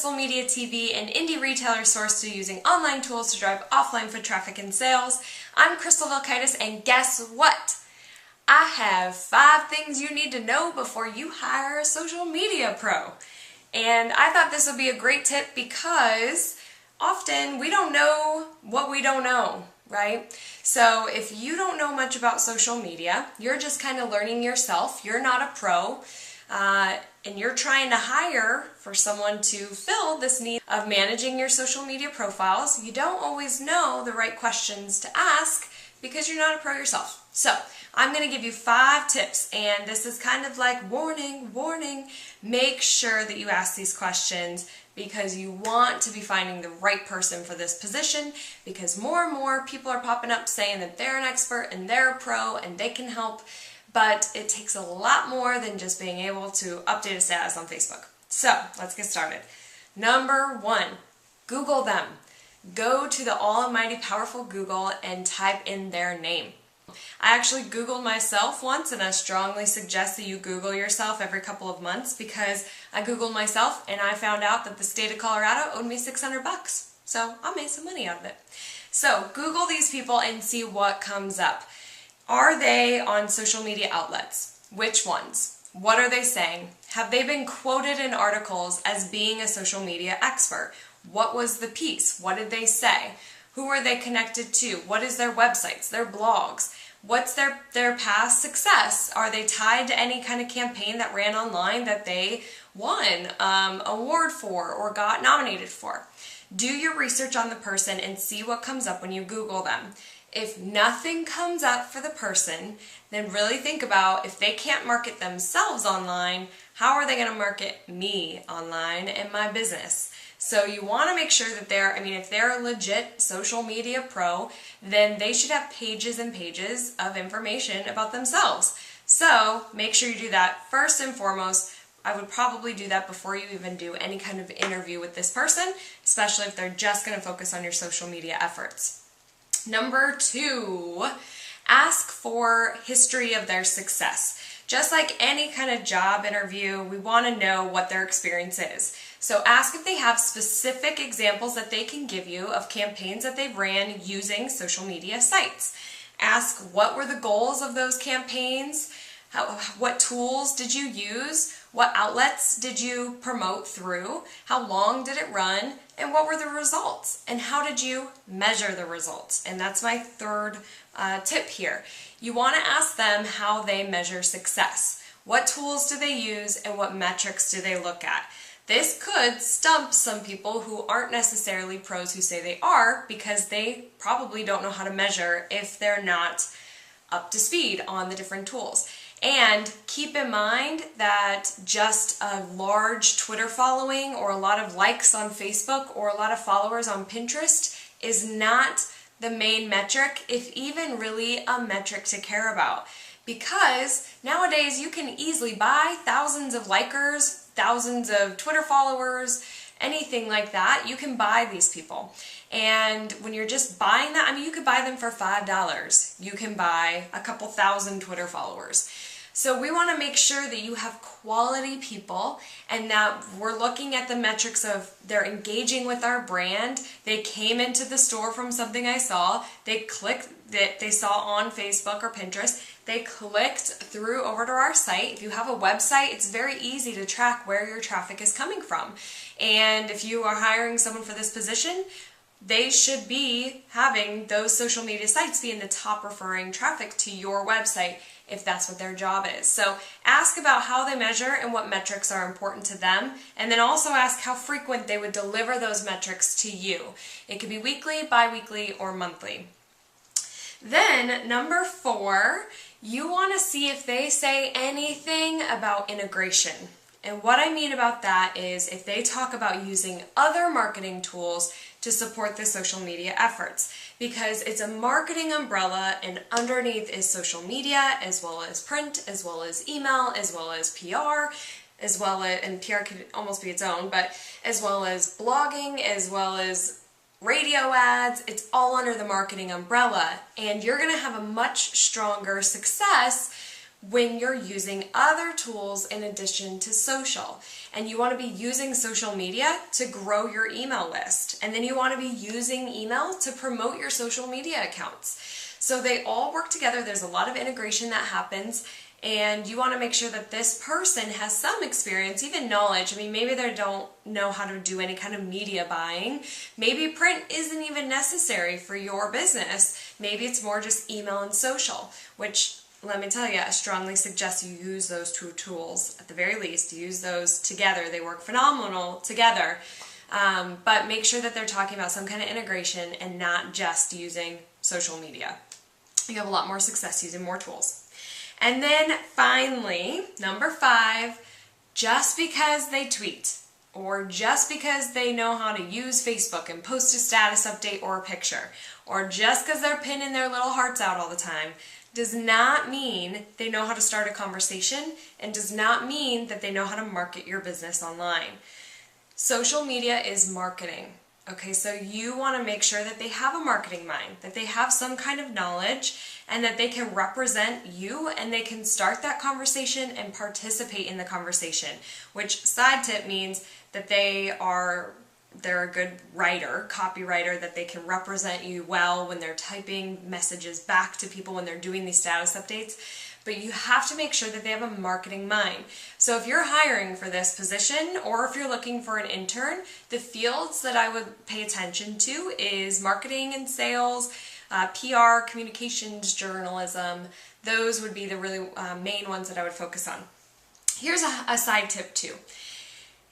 Crystal Media TV, an indie retailer sourced to using online tools to drive offline foot traffic and sales. I'm Crystal Velkaitis, and guess what? I have 5 things you need to know before you hire a social media pro. And I thought this would be a great tip because often we don't know what we don't know, right? So if you don't know much about social media, you're just kind of learning yourself, you're not a pro, and you're trying to hire for someone to fill this need of managing your social media profiles, you don't always know the right questions to ask because you're not a pro yourself. So I'm going to give you 5 tips, and this is kind of like warning, warning. Make sure that you ask these questions because you want to be finding the right person for this position, because more and more people are popping up saying that they're an expert and they're a pro and they can help. But it takes a lot more than just being able to update a status on Facebook. So let's get started. Number 1, Google them. Go to the almighty powerful Google and type in their name. I actually Googled myself once, and I strongly suggest that you Google yourself every couple of months, because I Googled myself and I found out that the state of Colorado owed me $600. So I made some money out of it. So Google these people and see what comes up. Are they on social media outlets? Which ones? What are they saying? Have they been quoted in articles as being a social media expert? What was the piece? What did they say? Who are they connected to? What is their websites, their blogs? What's their past success? Are they tied to any kind of campaign that ran online that they won an award for or got nominated for? Do your research on the person and see what comes up when you Google them. If nothing comes up for the person, then really think about, if they can't market themselves online, how are they going to market me online and my business? So you want to make sure that if they're a legit social media pro, then they should have pages and pages of information about themselves. So make sure you do that first and foremost. I would probably do that before you even do any kind of interview with this person, especially if they're just going to focus on your social media efforts. Number 2, ask for history of their success. Just like any kind of job interview, we want to know what their experience is. So ask if they have specific examples that they can give you of campaigns that they've ran using social media sites. Ask what were the goals of those campaigns, what tools did you use, what outlets did you promote through, how long did it run, and what were the results, and how did you measure the results? And that's my 3rd tip here. You want to ask them how they measure success. What tools do they use and what metrics do they look at? This could stump some people who aren't necessarily pros who say they are, because they probably don't know how to measure if they're not up to speed on the different tools. And keep in mind that just a large Twitter following or a lot of likes on Facebook or a lot of followers on Pinterest is not the main metric, if even really a metric to care about. Because nowadays you can easily buy thousands of likers, thousands of Twitter followers, anything like that. You can buy these people. And when you're just buying that, you could buy them for $5. You can buy a couple thousand Twitter followers. So we want to make sure that you have quality people and that we're looking at the metrics of they're engaging with our brand. They came into the store from something I saw. They clicked that they saw on Facebook or Pinterest. They clicked through over to our site. If you have a website, it's very easy to track where your traffic is coming from. And if you are hiring someone for this position, they should be having those social media sites be in the top referring traffic to your website if that's what their job is. So ask about how they measure and what metrics are important to them, and then also ask how frequent they would deliver those metrics to you. It could be weekly, bi-weekly, or monthly. Then number 4, you want to see if they say anything about integration. And what I mean about that is if they talk about using other marketing tools to support the social media efforts, because it's a marketing umbrella and underneath is social media as well as print, as well as email, as well as PR, and PR could almost be its own, but as well as blogging, as well as radio ads. It's all under the marketing umbrella, and you're going to have a much stronger success when you're using other tools in addition to social. And you want to be using social media to grow your email list. And then you want to be using email to promote your social media accounts. So they all work together. There's a lot of integration that happens. And you want to make sure that this person has some experience, even knowledge. I mean, maybe they don't know how to do any kind of media buying. Maybe print isn't even necessary for your business. Maybe it's more just email and social, which, let me tell you, I strongly suggest you use those two tools. At the very least, use those together. They work phenomenal together. But make sure that they're talking about some kind of integration and not just using social media. You have a lot more success using more tools. And then finally, number 5, just because they tweet or just because they know how to use Facebook and post a status update or a picture, or just because they're pinning their little hearts out all the time, does not mean they know how to start a conversation and does not mean that they know how to market your business online. Social media is marketing. Okay, so you want to make sure that they have a marketing mind, that they have some kind of knowledge, and that they can represent you and they can start that conversation and participate in the conversation, which side tip means that they're a good writer, copywriter, that they can represent you well when they're typing messages back to people when they're doing these status updates. But you have to make sure that they have a marketing mind. So if you're hiring for this position or if you're looking for an intern, the fields that I would pay attention to is marketing and sales, PR, communications, journalism. Those would be the really main ones that I would focus on. Here's a side tip too.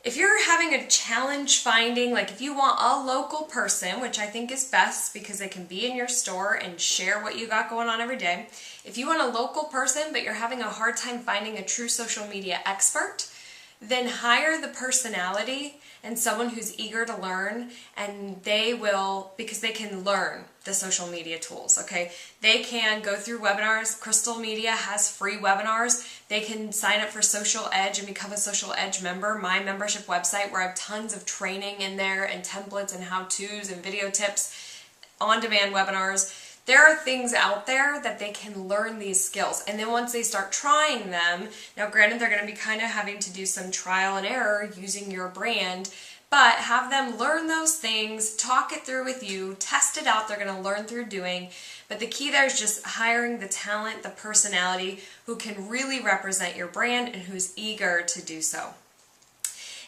If you're having a challenge finding, like if you want a local person, which I think is best because they can be in your store and share what you got going on every day. If you want a local person but you're having a hard time finding a true social media expert, then hire the personality and someone who's eager to learn, and they will, because they can learn the social media tools, okay? They can go through webinars. Crystal Media has free webinars. They can sign up for Social Edge and become a Social Edge member, my membership website, where I have tons of training in there and templates and how-tos and video tips, on-demand webinars. There are things out there that they can learn these skills, and then once they start trying them, now granted they're going to be kind of having to do some trial and error using your brand, but have them learn those things, talk it through with you, test it out. They're going to learn through doing, but the key there is just hiring the talent, the personality who can really represent your brand and who's eager to do so.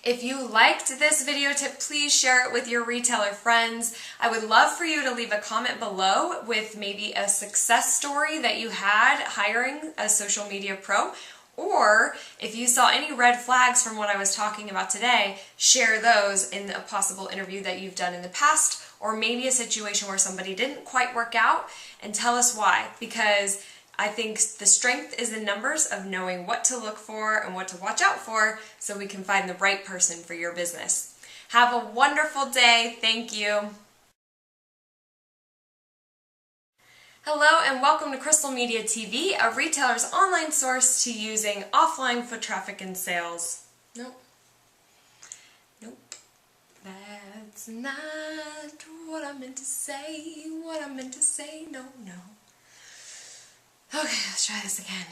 If you liked this video tip, please share it with your retailer friends. I would love for you to leave a comment below with maybe a success story that you had hiring a social media pro, or if you saw any red flags from what I was talking about today, share those in a possible interview that you've done in the past, or maybe a situation where somebody didn't quite work out, and tell us why, because I think the strength is in numbers of knowing what to look for and what to watch out for so we can find the right person for your business. Have a wonderful day. Thank you. Hello and welcome to Crystal Media TV, a retailer's online source to using offline foot traffic and sales. Nope. That's not what I meant to say. No. Okay, let's try this again.